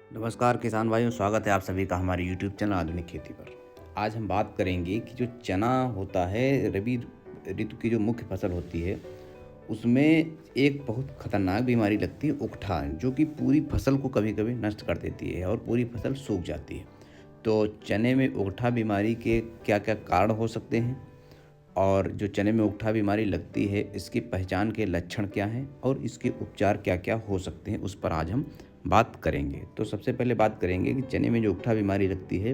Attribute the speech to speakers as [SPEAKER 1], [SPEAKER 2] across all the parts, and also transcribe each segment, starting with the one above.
[SPEAKER 1] नमस्कार किसान भाइयों, स्वागत है आप सभी का हमारे यूट्यूब चैनल आधुनिक खेती पर। आज हम बात करेंगे कि जो चना होता है, रबी ऋतु की जो मुख्य फसल होती है, उसमें एक बहुत खतरनाक बीमारी लगती है उकठा, जो कि पूरी फसल को कभी-कभी नष्ट कर देती है और पूरी फसल सूख जाती है। तो चने में उकठा बीमारी के क्या-क्या कारण हो सकते हैं और जो चने में उकठा बीमारी लगती है, इसकी पहचान के लक्षण क्या हैं और इसके उपचार क्या-क्या हो सकते हैं, उस पर आज हम बात करेंगे। तो सबसे पहले बात करेंगे कि चने में जो उकठा बीमारी लगती है,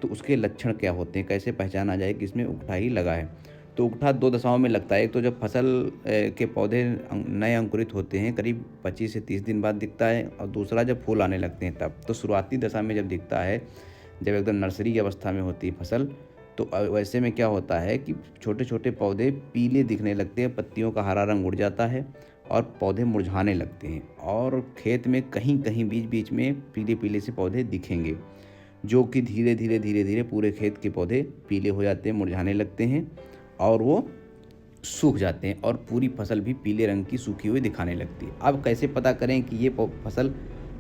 [SPEAKER 1] तो उसके लक्षण क्या होते हैं, कैसे पहचाना जाए कि इसमें उकठा ही लगा है। तो उकठा 2 दशाओं में लगता है। एक तो जब फसल के पौधे नए अंकुरित होते हैं, करीब 25 से 30 दिन बाद दिखता है, और दूसरा जब फूल आने लगते हैं तब। तो शुरुआती दशा में जब दिखता है, जब एकदम नर्सरी की अवस्था में होती है फसल, तो वैसे में क्या होता है कि छोटे-छोटे पौधे पीले दिखने लगते हैं, पत्तियों का हरा रंग उड़ जाता है और पौधे मुरझाने लगते हैं, और खेत में कहीं-कहीं बीच-बीच में पीले-पीले से पौधे दिखेंगे, जो कि धीरे-धीरे, धीरे-धीरे पूरे खेत के पौधे पीले हो जाते हैं, मुरझाने लगते हैं और वो सूख जाते हैं और पूरी फसल भी पीले रंग की सूखी हुई दिखाने लगती है। अब कैसे पता करें कि ये फसल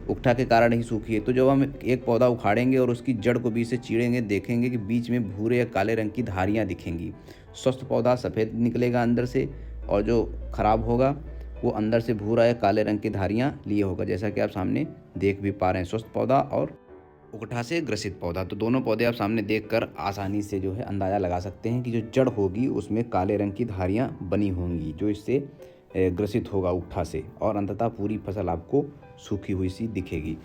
[SPEAKER 1] उकठा के कारण ही सूखी है? तो जब हम एक पौधा उखाड़ेंगे और उसकी जड़ को बीच से चीरेंगे, देखेंगे कि बीच में भूरे या काले रंग की धारियाँ दिखेंगी। स्वस्थ पौधा सफ़ेद निकलेगा अंदर से, और जो खराब होगा वो अंदर से भूरा या काले रंग की धारियाँ लिए होगा, जैसा कि आप सामने देख भी पा रहे हैं। स्वस्थ पौधा और उकठा से ग्रसित पौधा, तो दोनों पौधे आप सामने देखकर आसानी से जो है अंदाज़ा लगा सकते हैं कि जो जड़ होगी उसमें काले रंग की धारियाँ बनी होंगी, जो इससे ग्रसित होगा उकठा से, और अंततः पूरी फसल आपको सूखी हुई सी दिखेगी।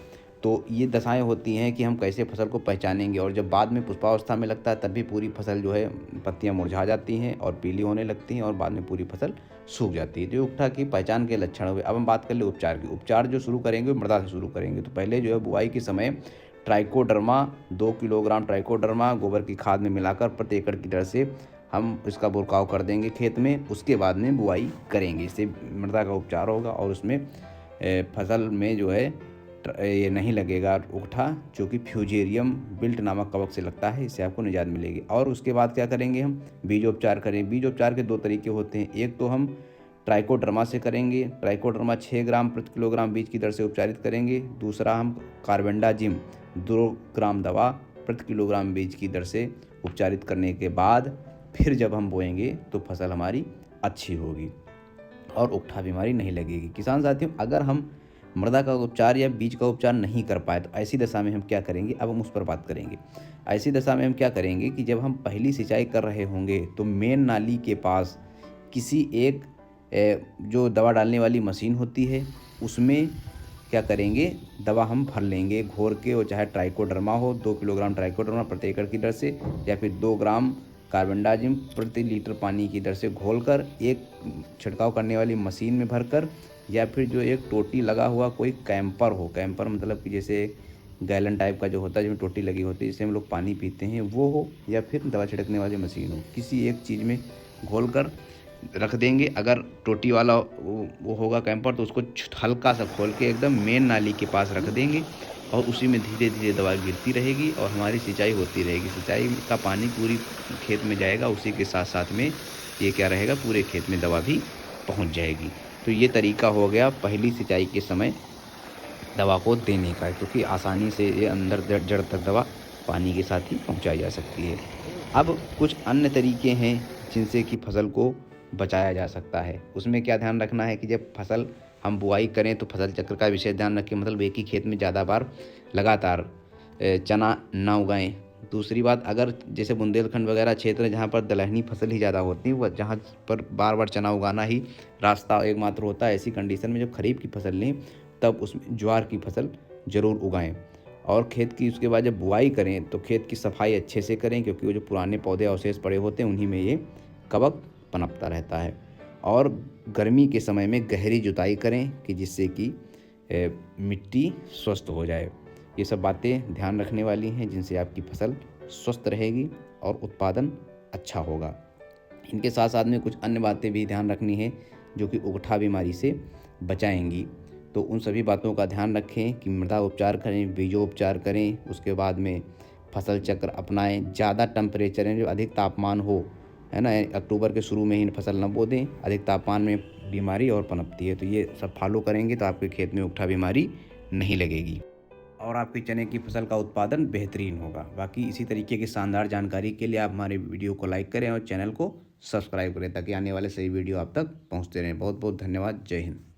[SPEAKER 1] तो ये दशाएं होती हैं कि हम कैसे फसल को पहचानेंगे, और जब बाद में पुष्पावस्था में लगता है तब भी पूरी फसल जो है, पत्तियां मुरझा जाती हैं और पीली होने लगती हैं, और बाद में पूरी फसल सूख जाती है। तो ये उकठा की पहचान के लक्षण हुए। अब हम बात कर ले उपचार की। उपचार जो शुरू करेंगे, मृदा से शुरू करेंगे। तो पहले जो है बुआई के समय ट्राइकोडर्मा 2 किलोग्राम ट्राइकोडर्मा गोबर की खाद में मिलाकर प्रति एकड़ की दर से हम इसका बुरकाव कर देंगे खेत में। उसके बाद में बुआई करेंगे। इससे मृदा का उपचार होगा और उसमें फसल में जो है ये नहीं लगेगा उकठा, जो कि फ्यूजेरियम बिल्ट नामक कवक से लगता है। इससे आपको निजात मिलेगी। और उसके बाद क्या करेंगे, हम बीजोपचार करें। बीजोपचार के 2 तरीके होते हैं। एक तो हम ट्राइकोडर्मा से करेंगे। ट्राइकोडर्मा 6 ग्राम प्रति किलोग्राम बीज की दर से उपचारित करेंगे। दूसरा हम कार्बेंडाजिम 2 ग्राम दवा प्रति किलोग्राम बीज की दर से उपचारित करने के बाद फिर जब हम बोएंगे तो फसल हमारी अच्छी होगी और उकठा बीमारी नहीं लगेगी। किसान साथियों, अगर हम मृदा का उपचार या बीज का उपचार नहीं कर पाए तो ऐसी दशा में हम क्या करेंगे, अब हम उस पर बात करेंगे। ऐसी दशा में हम क्या करेंगे कि जब हम पहली सिंचाई कर रहे होंगे तो मेन नाली के पास किसी एक जो दवा डालने वाली मशीन होती है, उसमें क्या करेंगे, दवा हम भर लेंगे घोर के। और चाहे ट्राइकोडर्मा हो, 2 किलोग्राम ट्राइकोडर्मा प्रति एकड़ की दर से, या फिर 2 ग्राम कार्बेंडाजिम प्रति लीटर पानी की दर से घोलकर एक छिड़काव करने वाली मशीन में भरकर, या फिर जो एक टोटी लगा हुआ कोई कैंपर हो, कैंपर मतलब कि जैसे गैलन टाइप का जो होता है जिसमें टोटी लगी होती है, जिससे हम लोग पानी पीते हैं, वो हो, या फिर दवा छिड़कने वाली मशीन हो, किसी एक चीज़ में घोलकर रख देंगे। अगर टोटी वाला वो होगा कैंपर, तो उसको हल्का सा खोल के एकदम मेन नाली के पास रख देंगे, और उसी में धीरे धीरे दवा गिरती रहेगी और हमारी सिंचाई होती रहेगी। सिंचाई का पानी पूरी खेत में जाएगा, उसी के साथ साथ में ये क्या रहेगा, पूरे खेत में दवा भी पहुंच जाएगी। तो ये तरीका हो गया पहली सिंचाई के समय दवा को देने का, क्योंकि आसानी से ये अंदर जड़ तक दवा पानी के साथ ही पहुंचाई जा सकती है। अब कुछ अन्य तरीके हैं जिनसे कि फसल को बचाया जा सकता है। उसमें क्या ध्यान रखना है कि जब फसल हम बुआई करें तो फसल चक्र का विशेष ध्यान रखें, मतलब एक ही खेत में ज़्यादा बार लगातार चना ना उगाएं। दूसरी बात, अगर जैसे बुंदेलखंड वगैरह क्षेत्र जहाँ पर दलहनी फसल ही ज़्यादा होती है, वह जहाँ पर बार बार चना उगाना ही रास्ता एकमात्र होता है, ऐसी कंडीशन में जब खरीफ की फसल लें तब उसमें ज्वार की फसल ज़रूर उगाएं। और खेत की उसके बाद जब बुआई करें तो खेत की सफाई अच्छे से करें, क्योंकि वो जो पुराने पौधे अवशेष पड़े होते हैं उन्हीं में ये कवक पनपता रहता है। और गर्मी के समय में गहरी जुताई करें कि जिससे कि मिट्टी स्वस्थ हो जाए। ये सब बातें ध्यान रखने वाली हैं जिनसे आपकी फसल स्वस्थ रहेगी और उत्पादन अच्छा होगा। इनके साथ साथ में कुछ अन्य बातें भी ध्यान रखनी है जो कि उकठा बीमारी से बचाएंगी। तो उन सभी बातों का ध्यान रखें कि मृदा उपचार करें, बीजोपचार करें, उसके बाद में फसल चक्र अपनाएं। ज़्यादा टेम्परेचर है, जो अधिक तापमान हो, है ना, अक्टूबर के शुरू में ही फसल न बो दें। अधिक तापमान में बीमारी और पनपती है। तो ये सब फॉलो करेंगे तो आपके खेत में उकठा बीमारी नहीं लगेगी। और आपके चने की फसल का उत्पादन बेहतरीन होगा। बाकी इसी तरीके की शानदार जानकारी के लिए आप हमारे वीडियो को लाइक करें और चैनल को सब्सक्राइब करें ताकि आने वाले सही वीडियो आप तक पहुंचते रहें। बहुत बहुत धन्यवाद। जय हिंद।